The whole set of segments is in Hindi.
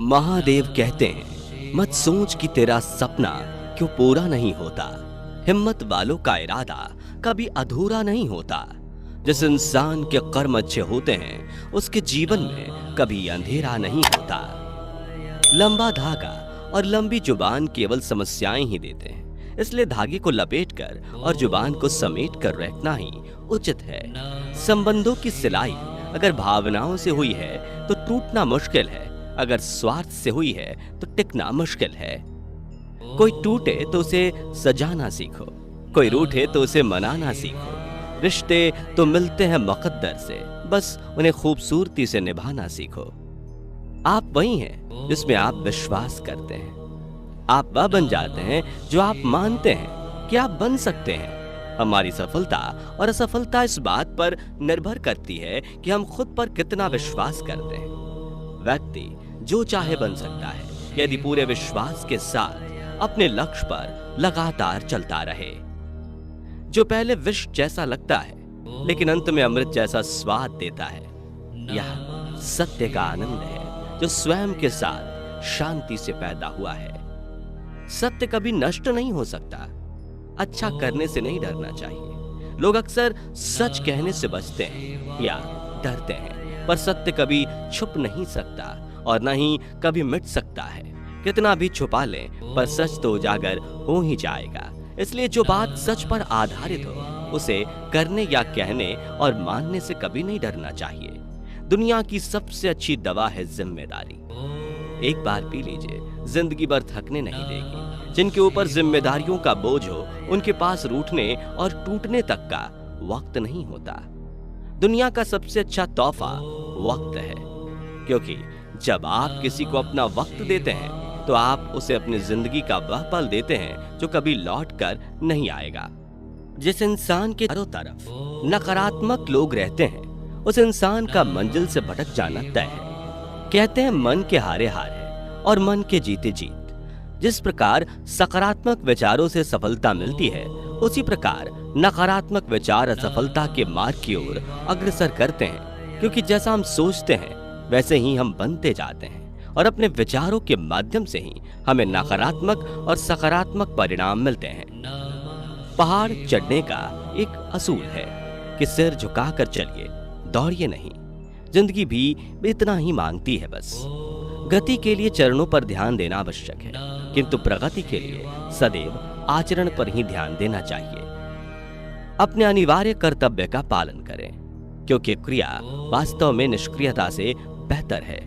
महादेव कहते हैं, मत सोच कि तेरा सपना क्यों पूरा नहीं होता। हिम्मत वालों का इरादा कभी अधूरा नहीं होता। जिस इंसान के कर्म अच्छे होते हैं उसके जीवन में कभी अंधेरा नहीं होता। लंबा धागा और लंबी जुबान केवल समस्याएं ही देते हैं, इसलिए धागे को लपेटकर और जुबान को समेट कर रखना ही उचित है। संबंधों की सिलाई अगर भावनाओं से हुई है तो टूटना मुश्किल है, अगर स्वार्थ से हुई है तो टिकना मुश्किल है। कोई टूटे तो उसे सजाना सीखो, कोई रूठे तो उसे मनाना सीखो। रिश्ते तो मिलते हैं मुकद्दर से, बस उन्हें खूबसूरती से निभाना सीखो। आप वही हैं जिसमें आप विश्वास करते हैं। आप वह बन जाते हैं जो आप मानते हैं कि आप बन सकते हैं। हमारी सफलता और असफलता इस बात पर निर्भर करती है कि हम खुद पर कितना विश्वास करते हैं। व्यक्ति जो चाहे बन सकता है यदि पूरे विश्वास के साथ अपने लक्ष्य पर लगातार चलता रहे। जो पहले विष जैसा लगता है लेकिन अंत में अमृत जैसा स्वाद देता है, यह सत्य का आनंद है जो स्वयं के साथ शांति से पैदा हुआ है। सत्य कभी नष्ट नहीं हो सकता। अच्छा करने से नहीं डरना चाहिए। लोग अक्सर सच कहने से बचते हैं या डरते हैं, पर सत्य कभी छुप नहीं सकता और न ही कभी मिट सकता है। कितना भी छुपा लें पर सच तो उजागर हो ही जाएगा। इसलिए जो बात सच पर आधारित हो उसे करने या कहने और मानने से कभी नहीं डरना चाहिए। दुनिया की सबसे अच्छी दवा है जिम्मेदारी। एक बार पी लीजिए, जिंदगी भर थकने नहीं देगी। जिनके ऊपर जिम्मेदारियों का बोझ हो उनके पास रूठने और टूटने तक का वक्त नहीं होता। दुनिया का सबसे अच्छा तोहफा वक्त है, क्योंकि जब आप किसी को अपना वक्त देते हैं तो आप उसे अपनी जिंदगी का वह पल देते हैं जो कभी लौट कर नहीं आएगा। जिस इंसान के चारों तरफ नकारात्मक लोग रहते हैं उस इंसान का मंजिल से भटक जाना तय है। कहते हैं मन के हारे हार है और मन के जीते जीत। जिस प्रकार सकारात्मक विचारों से सफलता मिलती है, उसी प्रकार नकारात्मक विचार असफलता के मार्ग की ओर अग्रसर करते हैं, क्योंकि जैसा हम सोचते हैं वैसे ही हम बनते जाते हैं और अपने विचारों के माध्यम से ही हमें नकारात्मक और सकारात्मक परिणाम मिलते हैं। पहाड़ चढ़ने का एक असूल है कि सिर झुकाकर चलिए, दौड़िए नहीं। जिंदगी भी इतना ही मांगती है बस। गति के लिए चरणों पर ध्यान देना आवश्यक है, किंतु प्रगति के लिए सदैव आचरण पर ही ध्यान देना चाहिए। अपने अनिवार्य कर्तव्य का पालन करें, क्योंकि क्रिया वास्तव में निष्क्रियता से बेहतर है।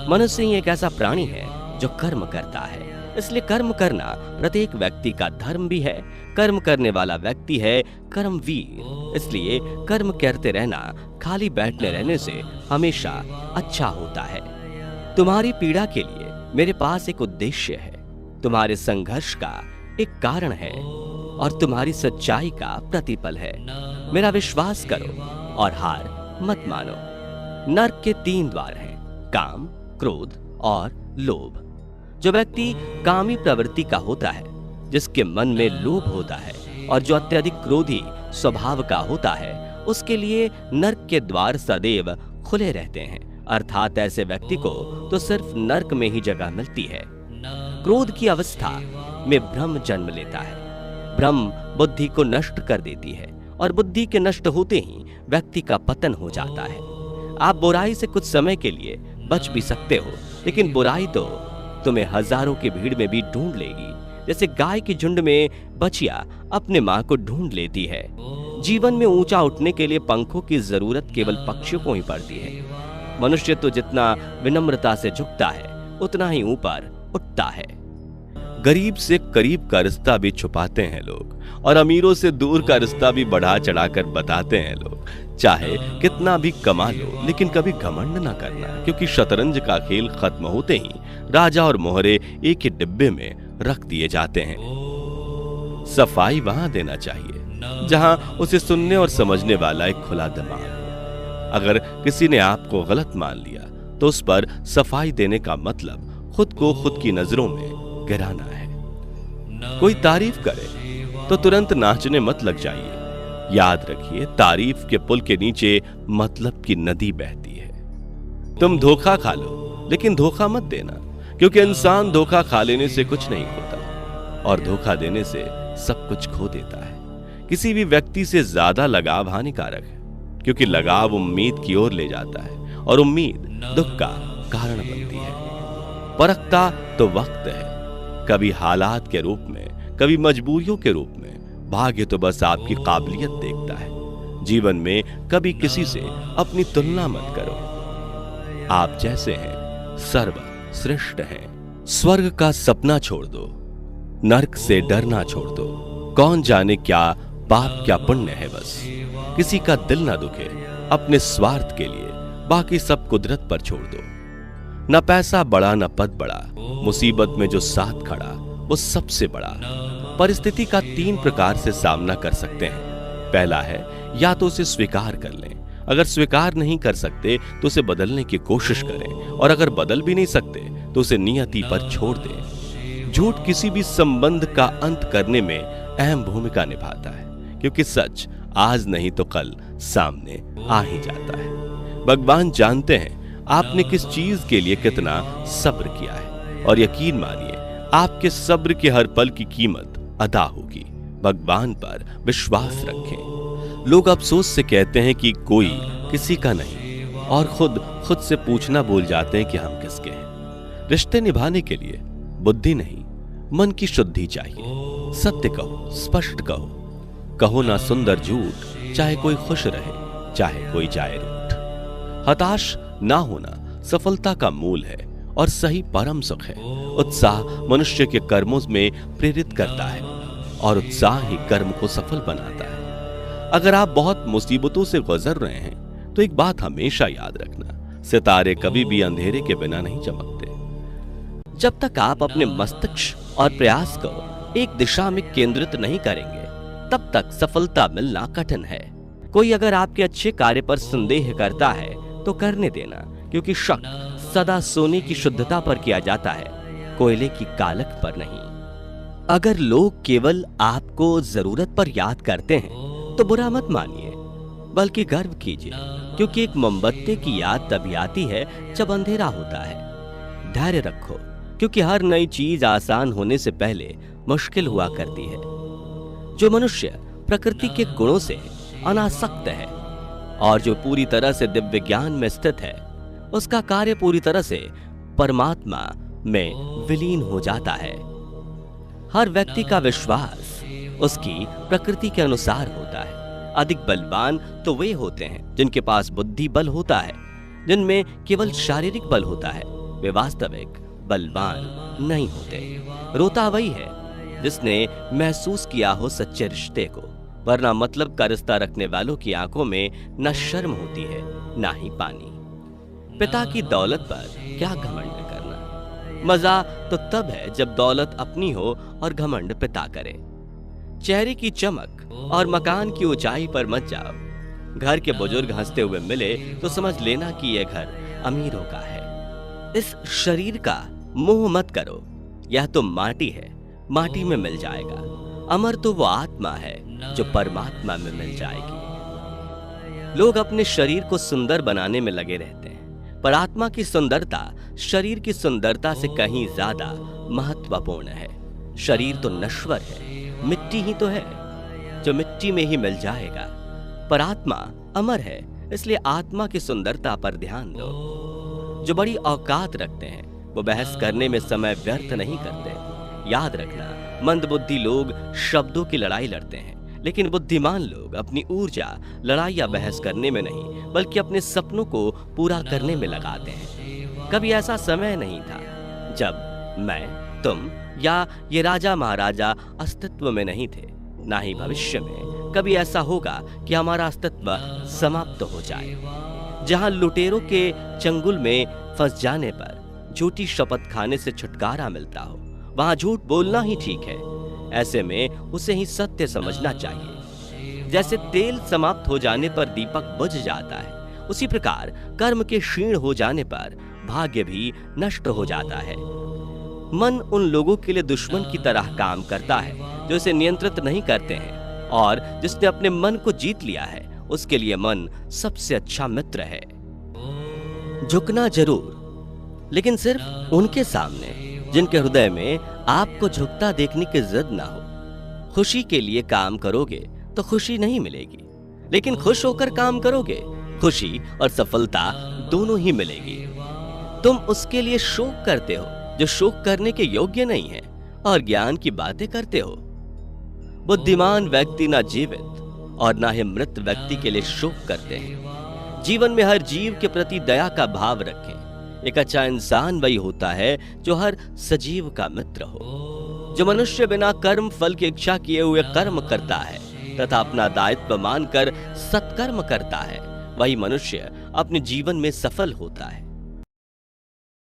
मनुष्य ही एक ऐसा प्राणी है जो कर्म करता है, इसलिए कर्म करना प्रत्येक व्यक्ति का धर्म भी है। कर्म करने वाला व्यक्ति है कर्मवीर। इसलिए कर्म करते रहना खाली बैठने रहने से हमेशा अच्छा होता है। तुम्हारी पीड़ा के लिए मेरे पास एक उद्देश्य है, तुम्हारे संघर्ष का एक कारण है और तुम्हारी सच्चाई का प्रतिफल है। मेरा विश्वास करो और हार मत मानो। नर्क के 3 द्वार हैं, काम, क्रोध और लोभ। जो व्यक्ति कामी प्रवृत्ति का होता है, जिसके मन में लोभ होता है और जो अत्यधिक क्रोधी स्वभाव का होता है, उसके लिए नर्क के द्वार सदैव खुले रहते हैं। अर्थात ऐसे व्यक्ति को तो सिर्फ नर्क में ही जगह मिलती है। क्रोध की अवस्था में भ्रम जन्म लेता है। भ्रम बुद्धि को नष्ट कर देती है और बुद्धि के नष्ट होते ही व्यक्ति का पतन हो जाता है। आप बुराई से कुछ समय के लिए बच भी सकते हो, लेकिन बुराई तो तुम्हें हजारों की भीड़ में भी ढूंढ लेगी। जैसे गाय के झुंड में बछिया अपने मां को ढूंढ लेती है। जीवन में ऊंचा उठने के लिए पंखों की जरूरत केवल पक्षियों को ही पड़ती है। मनुष्य तो जितना विनम्रता से झुकता है उतना ही ऊपर उठता है। गरीब से करीब का रिश्ता भी छुपाते हैं लोग, और अमीरों से दूर का रिश्ता भी बढ़ा चढ़ाकर बताते हैं लोग। चाहे कितना भी कमा लो, लेकिन कभी घमंड ना करना, क्योंकि शतरंज का खेल खत्म होते ही राजा और मोहरे एक ही डिब्बे में रख दिए जाते हैं। सफाई वहां देना चाहिए जहां उसे सुनने और समझने वाला एक खुला दिमाग हो। अगर किसी ने आपको गलत मान लिया तो उस पर सफाई देने का मतलब खुद को खुद की नजरों में गिराना है। कोई तारीफ करे तो तुरंत नाचने मत लग जाइए। याद रखिए, तारीफ के पुल के नीचे मतलब की नदी बहती है। तुम धोखा खा लो, लेकिन धोखा मत देना, क्योंकि इंसान धोखा खा लेने से कुछ नहीं होता और धोखा देने से सब कुछ खो देता है। किसी भी व्यक्ति से ज्यादा लगाव हानिकारक है, क्योंकि लगाव उम्मीद की ओर ले जाता है और उम्मीद दुख का कारण बनती है। परखता तो वक्त है, कभी हालात के रूप में, कभी मजबूरियों के रूप में। भाग्य तो बस आपकी काबिलियत देखता है। जीवन में कभी किसी से अपनी तुलना मत करो। आप जैसे हैं सर्वश्रेष्ठ हैं। स्वर्ग का सपना छोड़ दो, नरक से डरना छोड़ दो। कौन जाने क्या पाप क्या पुण्य है, बस किसी का दिल ना दुखे अपने स्वार्थ के लिए, बाकी सब कुदरत पर छोड़ दो। न पैसा बड़ा न पद बड़ा, मुसीबत में जो साथ खड़ा वो सबसे बड़ा। परिस्थिति का 3 प्रकार से सामना कर सकते हैं। पहला है, या तो उसे स्वीकार कर लें, अगर स्वीकार नहीं कर सकते तो उसे बदलने की कोशिश करें, और अगर बदल भी नहीं सकते तो उसे नियति पर छोड़ दें। झूठ किसी भी संबंध का अंत करने में अहम भूमिका निभाता है, क्योंकि सच आज नहीं तो कल सामने आ ही जाता है। भगवान जानते हैं आपने किस चीज के लिए कितना सब्र किया है, और यकीन मानिए आपके सब्र के हर पल की कीमत अदा होगी। भगवान पर विश्वास रखें। लोग अफसोस से कहते हैं कि कोई किसी का नहीं, और खुद से पूछना भूल जाते हैं कि हम किसके हैं। रिश्ते निभाने के लिए बुद्धि नहीं, मन की शुद्धि चाहिए। सत्य कहो, स्पष्ट कहो, कहो ना सुंदर झूठ, चाहे कोई खुश रहे चाहे कोई जाए रूठ। हताश ना होना सफलता का मूल है और सही परम सुख है। उत्साह मनुष्य के कर्मों में प्रेरित करता है और उत्साह ही कर्म को सफल बनाता है। अगर आप बहुत मुसीबतों से गुजर रहे हैं तो एक बात हमेशा याद रखना, सितारे कभी भी अंधेरे के बिना नहीं चमकते। जब तक आप अपने मस्तिष्क और प्रयास को एक दिशा में केंद्रित नहीं करेंगे, तब तक सफलता मिलना कठिन है। कोई अगर आपके अच्छे कार्य पर संदेह करता है तो करने देना, क्योंकि शक सदा सोने की शुद्धता पर किया जाता है, कोयले की कालख पर नहीं। अगर लोग केवल आपको जरूरत पर याद करते हैं तो बुरा मत मानिए, बल्कि गर्व कीजिए, क्योंकि एक मोमबत्ती की याद तभी आती है जब अंधेरा होता है। धैर्य रखो, क्योंकि हर नई चीज आसान होने से पहले मुश्किल हुआ करती है। जो मनुष्य प्रकृति के गुणों से अनासक्त है और जो पूरी तरह से दिव्य ज्ञान में स्थित है, उसका कार्य पूरी तरह से परमात्मा में विलीन हो जाता है। हर व्यक्ति का विश्वास उसकी प्रकृति के अनुसार होता है। अधिक बलवान तो वे होते हैं जिनके पास बुद्धि बल होता है, जिनमें केवल शारीरिक बल होता है। वे वास्तविक बलवान नहीं होते। रोता वही है जिसने महसूस किया हो सच्चे रिश्ते को, वरना मतलब का रिश्ता रखने वालों की आंखों में न शर्म होती है ना ही पानी। पिता की दौलत पर क्या घमंड करना। मजा तो तब है जब दौलत अपनी हो और घमंड पिता करे। चेहरे की चमक और मकान की ऊंचाई पर मत जाओ। घर के बुजुर्ग हंसते हुए मिले तो समझ लेना कि यह घर अमीरों का है। इस शरीर का मोह मत करो, यह तो माटी है, माटी में मिल जाएगा। अमर तो वो आत्मा है जो परमात्मा में मिल जाएगी। लोग अपने शरीर को सुंदर बनाने में लगे रहते हैं, पर आत्मा की सुंदरता शरीर की सुंदरता से कहीं ज्यादा महत्वपूर्ण है। शरीर तो नश्वर है, मिट्टी ही तो है जो मिट्टी में ही मिल जाएगा, पर आत्मा अमर है, इसलिए आत्मा की सुंदरता पर ध्यान दो। जो बड़ी औकात रखते हैं वो बहस करने में समय व्यर्थ नहीं करते। याद रखना, मंदबुद्धि लोग शब्दों की लड़ाई लड़ते हैं, लेकिन बुद्धिमान लोग अपनी ऊर्जा लड़ाई या बहस करने में नहीं बल्कि अपने सपनों को पूरा करने में लगाते हैं। कभी ऐसा समय नहीं था जब मैं, तुम या ये राजा महाराजा अस्तित्व में नहीं थे, ना ही भविष्य में कभी ऐसा होगा कि हमारा अस्तित्व समाप्त हो जाए। जहां लुटेरों के चंगुल में फंस जाने पर झूठी शपथ खाने से छुटकारा मिलता हो, वहां झूठ बोलना ही ठीक है। ऐसे में उसे ही सत्य समझना चाहिए। जैसे तेल समाप्त हो जाने पर दीपक बुझ जाता है, उसी प्रकार कर्म के क्षीण हो जाने पर भाग्य भी नष्ट हो जाता है। मन उन लोगों के लिए दुश्मन की तरह काम करता है जो इसे नियंत्रित नहीं करते हैं, और जिसने अपने मन को जीत लिया है उसके लिए मन सबसे अच्छा मित्र है। झुकना जरूर, लेकिन सिर्फ उनके सामने जिनके हृदय में आपको झुकता देखने की जिद ना हो। खुशी के लिए काम करोगे तो खुशी नहीं मिलेगी, लेकिन खुश होकर काम करोगे खुशी और सफलता दोनों ही मिलेगी। तुम उसके लिए शोक करते हो जो शोक करने के योग्य नहीं है और ज्ञान की बातें करते हो। बुद्धिमान व्यक्ति ना जीवित और ना ही मृत व्यक्ति के लिए शोक करते हैं। जीवन में हर जीव के प्रति दया का भाव रखें। एक अच्छा इंसान वही होता है जो हर सजीव का मित्र हो। जो मनुष्य बिना कर्म फल की इच्छा किए हुए कर्म करता है तथा अपना दायित्व मानकर सत्कर्म करता है, वही मनुष्य अपने जीवन में सफल होता है।